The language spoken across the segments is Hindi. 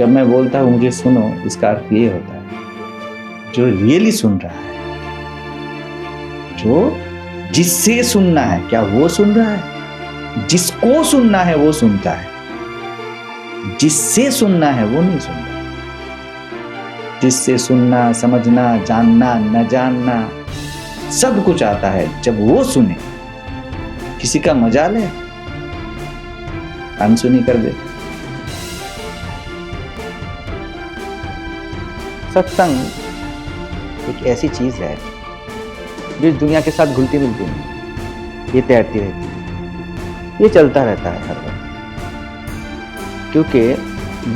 जब मैं बोलता हूँ मुझे सुनो, इसका अर्थ ये होता है जो रियली सुन रहा है, जो जिससे सुनना है, क्या वो सुन रहा है? जिसको सुनना है वो सुनता है, जिससे सुनना है वो नहीं सुनता। जिससे सुनना, समझना, जानना, न जानना सब कुछ आता है जब वो सुने। किसी का मजाल है अनसुनी कर दे। सत्संग एक ऐसी चीज है जो इस दुनिया के साथ घुलती मिलती नहीं, ये तैरती रहती है, ये चलता रहता है हर वक्त। क्योंकि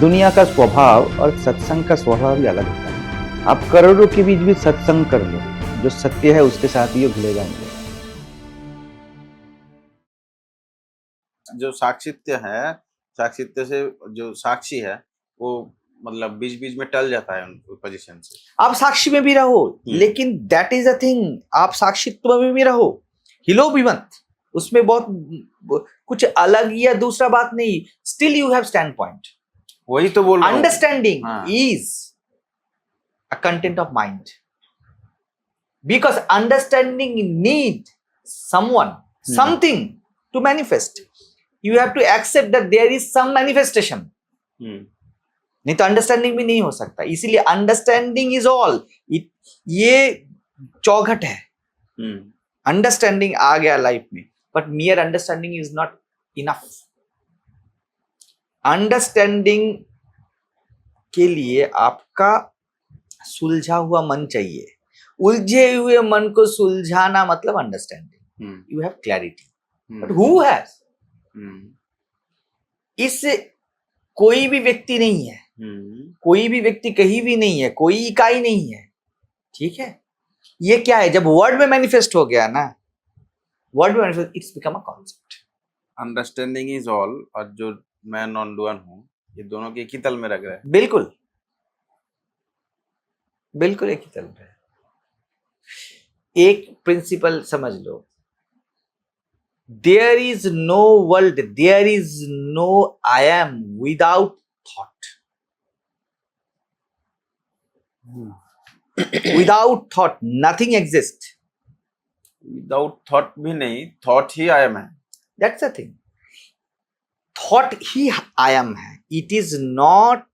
दुनिया का स्वभाव और सत्संग का स्वभाव भी अलग होता है। आप करोड़ों के बीच भी सत्संग कर लो, जो सत्य है उसके साथ ही घुले जाएंगे। जो साक्षित्य है, साक्षित्य से जो साक्षी है वो मतलब बीच बीच में टल जाता है उन पोजीशन से। आप साक्षी में भी रहो, लेकिन दैट इज अ थिंग, आप साक्षित्व में भी रहो, हिलो भी मत। उसमें बहुत कुछ अलग या दूसरा बात नहीं, still you have stand point. वही तो बोल रहा हूं। Understanding is a content of mind, because understanding need someone, something to manifest. You have to accept that there is some manifestation, नहीं तो अंडरस्टैंडिंग भी नहीं हो सकता। इसीलिए अंडरस्टैंडिंग इज ऑल, ये चौखट है। अंडरस्टैंडिंग आ गया लाइफ में, but मियर understanding is not enough. Understanding के लिए आपका सुलझा हुआ मन चाहिए। उलझे हुए मन को सुलझाना मतलब understanding. You have clarity, but who has? इस कोई भी व्यक्ति नहीं है, कोई भी व्यक्ति कहीं भी नहीं है, कोई इकाई नहीं है, ठीक है। ये क्या है? जब वर्ड में मैनिफेस्ट हो गया ना, वर्ड में manifest, it's become a concept. Understanding is all और जो मैं नॉन डूअर हूं, ये दोनों के एक ही तल में रख रहे हैं। बिल्कुल बिल्कुल एक ही तल में। एक प्रिंसिपल समझ लो, there is no world, there is no I am without thought. Without thought nothing exist. Without thought भी नहीं, थॉट ही आई एम है। That's a thing. थॉट ही आई एम है, it is not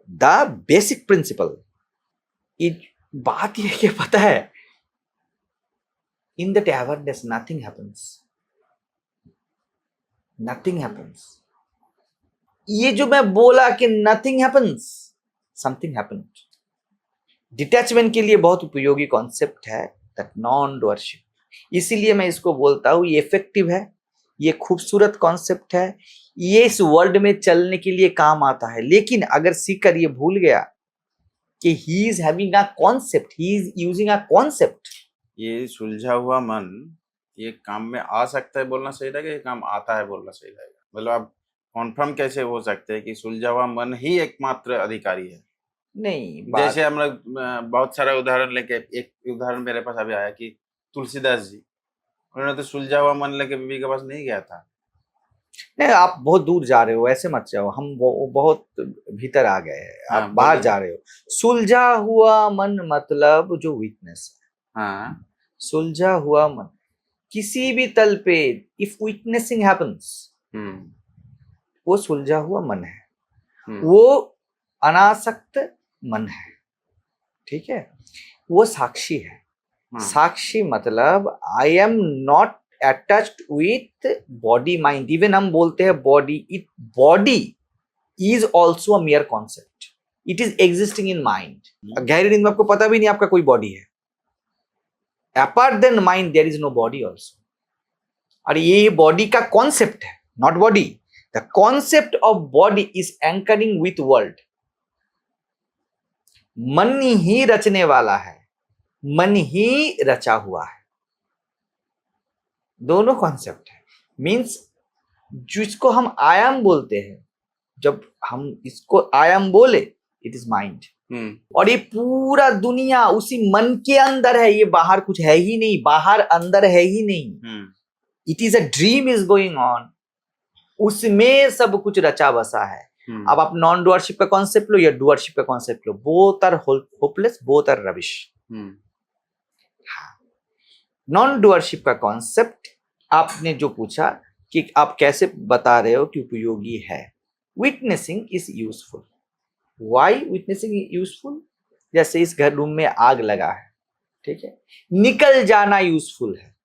the basic principle. बात यह कि पता है, in that awareness nothing happens, nothing happens. ये जो मैं बोला कि nothing happens, something happened. Detachment के लिए बहुत उपयोगी कॉन्सेप्ट है दैट नॉन डूअरशिप। इसीलिए मैं इसको बोलता हूं, ये इफेक्टिव है, ये खूबसूरत कॉन्सेप्ट है, ये इस वर्ल्ड में चलने के लिए काम आता है। लेकिन अगर सीकर ये भूल गया कि he is having a concept, he is using a concept. ये सुलझा हुआ मन ये काम में आ सकता है बोलना सही रहेगा, ये काम आता है बोलना सही रहेगा? मतलब आप कॉन्फर्म कैसे हो सकते हैं कि सुलझा हुआ मन ही एकमात्र अधिकारी है? नहीं, जैसे हम लोग बहुत सारा उदाहरण लेके, एक उदाहरण मेरे पास अभी आया कि तुलसीदास जी, उन्होंने तो सुलझा हुआ मन लेके बीबी के पास नहीं गया था। नहीं, आप बहुत दूर जा रहे हो, ऐसे मत जाओ, हम बहुत भीतर आ गए हैं। आप बाहर जा रहे हो। सुलझा हुआ मन मतलब जो वीकनेस है, हाँ, सुलझा हुआ मन किसी भी तल पे, इफ विटनेसिंग हैपेंस, वो सुलझा हुआ मन है, वो अनासक्त मन है, ठीक है, वो साक्षी है। साक्षी मतलब आई am not attached with body mind. Even हम बोलते हैं body, it body is also a मियर concept, it is existing in mind. गहरी नींद में आपको पता भी नहीं आपका कोई बॉडी है। Apart then mind there is no body also. और ये बॉडी का कॉन्सेप्ट है, not body. The concept of body is anchoring with world. मन ही रचने वाला है, मन ही रचा हुआ है, दोनों कॉन्सेप्ट है। मीन्स जिसको हम आयाम बोलते हैं, जब हम इसको आयाम बोले, इट इज माइंड। और ये पूरा दुनिया उसी मन के अंदर है, ये बाहर कुछ है ही नहीं, बाहर अंदर है ही नहीं। It is a dream is going on, उसमें सब कुछ रचा बसा है। अब आप नॉन डूअरशिप का कॉन्सेप्ट लो या डूअरशिप का कॉन्सेप्ट लो, both are hopeless, both are rubbish. Non doership का कॉन्सेप्ट आपने जो पूछा कि आप कैसे बता रहे हो कि उपयोगी है, witnessing is useful. Why witnessing is useful? जैसे इस घर रूम में आग लगा है, ठीक है, निकल जाना यूजफुल है।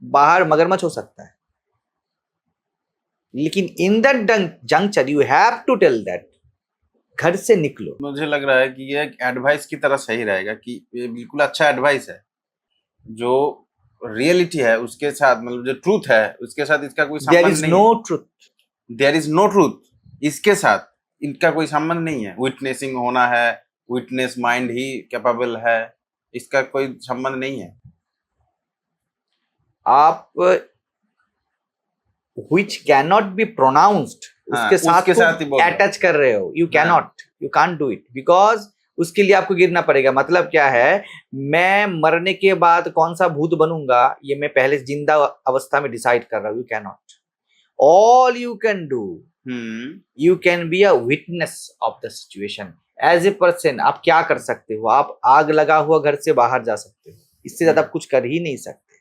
बाहर मगरमच्छ हो सकता है, लेकिन in that juncture you have to tell that घर से निकलो। मुझे लग रहा है कि ये एक एडवाइस की तरह सही रहेगा, कि ये बिल्कुल अच्छा एडवाइस है। जो रियलिटी है उसके साथ, मतलब जो ट्रूथ है उसके साथ इसका कोई संबंध नहीं है। देयर इज नो ट्रूथ, इसके साथ इनका कोई संबंध नहीं है। विटनेसिंग होना है, विटनेस माइंड ही कैपेबल है, इसका कोई संबंध नहीं है। आप which cannot be pronounced उसके साथ ही अटैच कर रहे हो। you can't do it because उसके लिए आपको गिरना पड़ेगा। मतलब क्या है, मैं मरने के बाद कौन सा भूत बनूंगा ये मैं पहले जिंदा अवस्था में डिसाइड कर रहा हूं। you cannot, all you can do, you can be a witness of the situation as a person। आप क्या कर सकते हो, आप आग लगा हुआ घर से बाहर जा सकते हो, इससे ज्यादा आप कुछ कर ही नहीं सकते।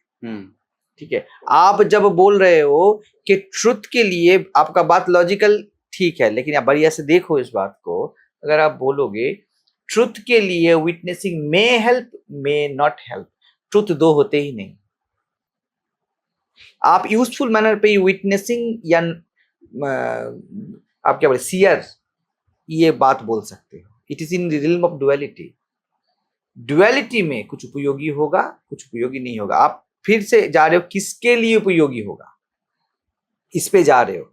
ठीक है, आप जब बोल रहे हो कि ट्रुथ के लिए आपका बात लॉजिकल ठीक है, लेकिन आप बढ़िया से देखो इस बात को। अगर आप बोलोगे ट्रुथ के लिए witnessing may help may not help, truth दो होते ही नहीं। आप यूजफुल मैनर पे विटनेसिंग या आप क्या बोले सीयर, ये बात बोल सकते हो। It is in the realm of duality. Duality में कुछ उपयोगी होगा, कुछ उपयोगी नहीं होगा। आप फिर से जा रहे हो किसके लिए उपयोगी होगा, इस पे जा रहे हो,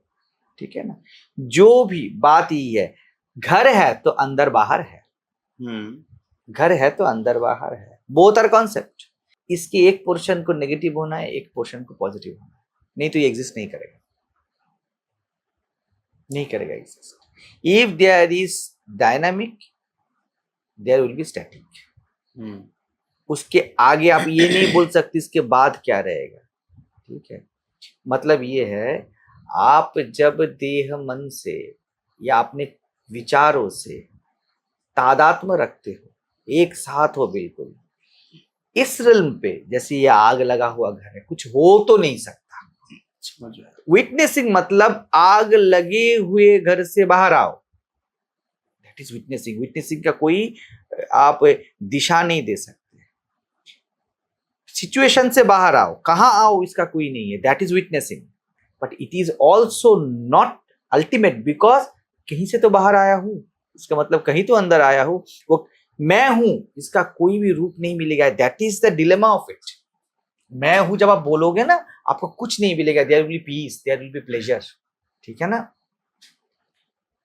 ठीक है ना। जो भी बात यही है, घर है तो अंदर बाहर है, घर है तो अंदर बाहर है, बोथ आर कॉन्सेप्ट। इसके एक पोर्शन को नेगेटिव होना है, एक पोर्शन को पॉजिटिव होना है, नहीं तो ये एग्जिस्ट नहीं करेगा, नहीं करेगा exist. If there is dynamic there will be static. उसके आगे आप ये नहीं बोल सकते इसके बाद क्या रहेगा, ठीक है। मतलब ये है, आप जब देह मन से या अपने विचारों से तादात्म्य रखते हो, एक साथ हो बिल्कुल इस रिल्म पे, जैसे ये आग लगा हुआ घर है, कुछ हो तो नहीं सकता। विटनेसिंग मतलब आग लगे हुए घर से बाहर आओ, दैट इज विटनेसिंग। विटनेसिंग का कोई आप दिशा नहीं दे सकते। सिचुएशन से बाहर आओ, कहां आओ इसका कोई नहीं है, that is witnessing. But it is also not ultimate, because कहीं से तो बाहर आया हूं, इसका मतलब कहीं तो अंदर आया हूं, वो मैं हूं, इसका कोई भी रूप नहीं मिलेगा। That is the dilemma of it. मैं हूं जब आप बोलोगे ना, आपको कुछ नहीं मिलेगा। There will be peace, there will be pleasure, ठीक है ना।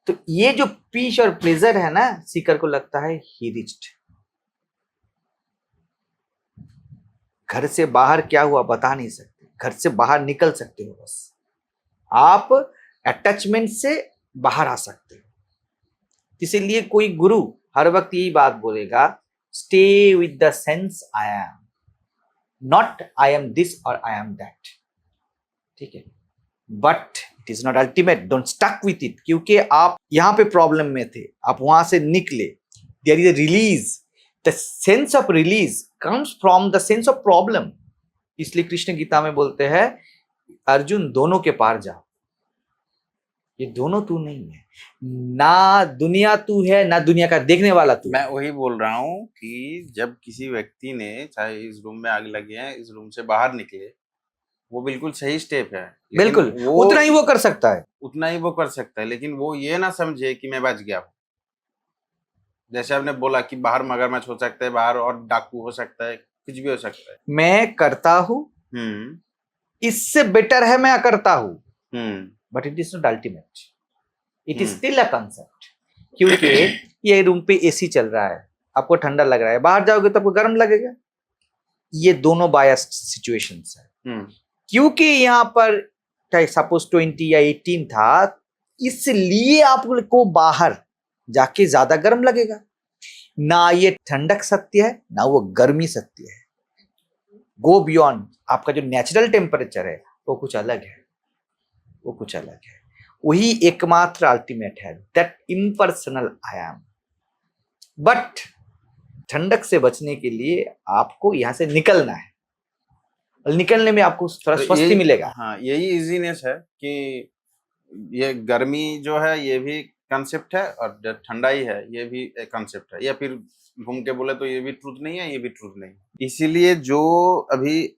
तो ये जो पीस और प्लेजर है ना, सीकर को लगता है ही रिच्ड। घर से बाहर क्या हुआ बता नहीं सकते, घर से बाहर निकल सकते हो बस, आप अटैचमेंट से बाहर आ सकते हो। इसीलिए कोई गुरु हर वक्त यही बात बोलेगा, stay with the sense I am, not I am this और आई एम दैट, ठीक है। But it is not ultimate, don't stuck with it. क्योंकि आप यहां पे प्रॉब्लम में थे, आप वहां से निकले, there is a release. The sense of release comes from the sense of problem। इसलिए कृष्ण गीता में बोलते हैं, अर्जुन दोनों के पार जाओ। ये दोनों तू नहीं है, ना दुनिया तू है, ना दुनिया का देखने वाला तू। मैं वही बोल रहा हूँ कि जब किसी व्यक्ति ने, चाहे इस रूम में आग लगी है, इस रूम से बाहर निकले, वो बिल्कुल सही स्टेप है। बिल्कुल उतना ही वो कर सकता है, उतना ही वो कर सकता है, लेकिन वो ये ना समझे कि मैं बच गया हूँ। जैसे आपने बोला कि बाहर मगरमच्छ हो सकता है, बाहर और डाकू हो सकता है, कुछ भी हो सकता है। मैं करता हूँ, इससे बेटर है मैं करता हूँ, but it is not ultimate, it is still a concept. क्योंकि ये रूम पे एसी चल रहा है, आपको ठंडा लग रहा है, बाहर जाओगे तो आपको गर्म लगेगा। ये दोनों बायस्ड सिचुएशंस है। क्योंकि यहाँ पर चाहे सपोज 20 या 18 था, इसलिए आपको बाहर जाके ज्यादा गर्म लगेगा। ना ये ठंडक सत्य है, ना वो गर्मी सत्य है। गो बियॉन्ड, आपका जो नेचुरल टेम्परेचर है वो कुछ अलग है, वो कुछ अलग है। वही एकमात्र अल्टीमेट है, that impersonal I am. But ठंडक से बचने के लिए आपको यहां से निकलना है, और निकलने में आपको थोड़ा तो स्वस्ति मिलेगा। हाँ, यही इजीनेस है कि ये गर्मी जो है ये भी कंसेप्ट है, और जो ठंडाई है ये भी एक कंसेप्ट है, या फिर घूम के बोले तो ये भी ट्रूथ नहीं है, ये भी ट्रूथ नहीं है। इसीलिए जो अभी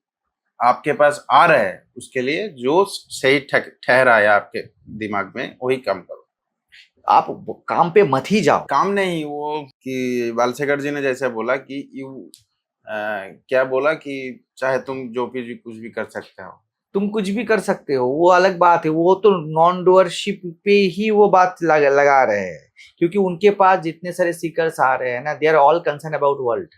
आपके पास आ रहा है उसके लिए जो सही ठहरा है आपके दिमाग में वही काम करो। आप काम पे मत ही जाओ। काम नहीं, वो कि बालशेखर जी ने जैसे बोला कि क्या बोला कि चाहे तुम जो भी कुछ भी कर सकते हो, तुम कुछ भी कर सकते हो, वो अलग बात है। वो तो नॉन डूअरशिप पे ही वो बात लगा रहे हैं, क्योंकि उनके पास जितने सारे सीकर्स आ रहे हैं ना, they are all concern about world.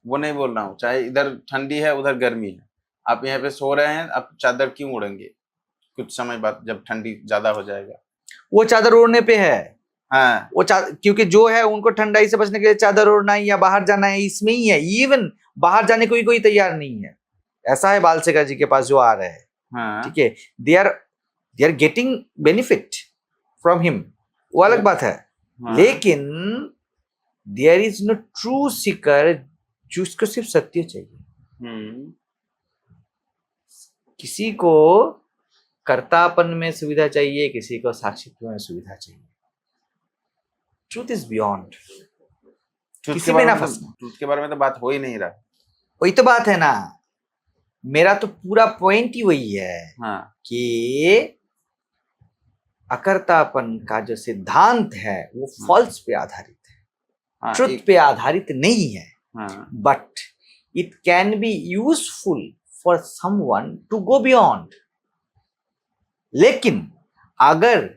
वो नहीं बोल रहा हूँ, चाहे इधर ठंडी है उधर गर्मी है, आप यहाँ पे सो रहे हैं, आप चादर क्यों ओढ़ेंगे? कुछ समय बाद जब ठंडी ज्यादा हो जाएगा, वो चादर ओढ़ने पे है। हाँ, वो क्योंकि जो है उनको ठंडाई से बचने के लिए चादर ओढ़ना है या बाहर जाना है, इसमें ही है। इवन बाहर जाने को कोई तैयार नहीं है। ऐसा है बालशेखर जी के पास जो आ रहे हैं, हाँ, ठीक है, they are getting benefit from him, वो अलग बात है। हाँ, लेकिन there is no true seeker जिसको सिर्फ सत्य चाहिए। किसी को कर्तापन में सुविधा चाहिए, किसी को साक्षित्व में सुविधा चाहिए। Truth is beyond. किसी में ना फंसना। ट्रूथ के बारे में तो बात हो ही नहीं रहा। वही तो बात है ना, मेरा तो पूरा पॉइंट ही वही है, हाँ, कि अकर्तापन का जो सिद्धांत है वो फॉल्स पे आधारित है, हाँ, ट्रुथ पे आधारित नहीं है। हाँ, but it can be useful for someone to go beyond. लेकिन अगर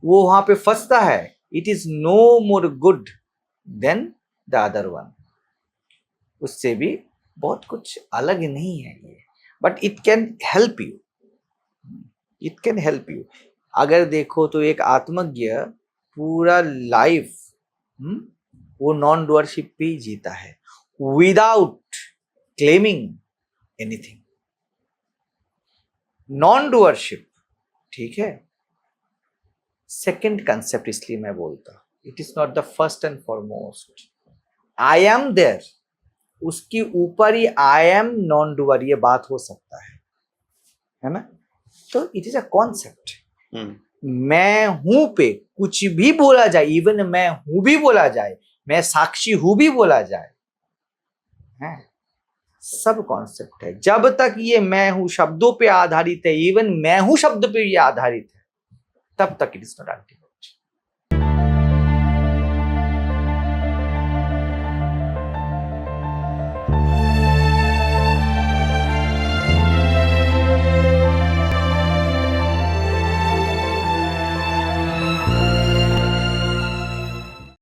वो वहां पे फंसता है, it is no more good then the other one. उससे भी बहुत कुछ अलग नहीं है ये, but it can help you, it can help you. अगर देखो तो एक आत्मज्ञ पूरा लाइफ वो नॉन डूअरशिप पे ही जीता है, without claiming anything. Non doership, ठीक है, सेकेंड कंसेप्ट, इसलिए मैं बोलता, it is not the first and foremost. I am there, उसके ऊपर ही आई एम नॉन डूअर, ये बात हो सकता है ना? तो इट इज अ कॉन्सेप्ट। मैं हूं पे कुछ भी बोला जाए, इवन मैं हूं भी बोला जाए, मैं साक्षी हूं भी बोला जाए, है सब कॉन्सेप्ट है। जब तक ये मैं हूं शब्दों पे आधारित है, इवन मैं हूं शब्द पे ये आधारित है, तब तक इट इज नॉट अल्टीमेट।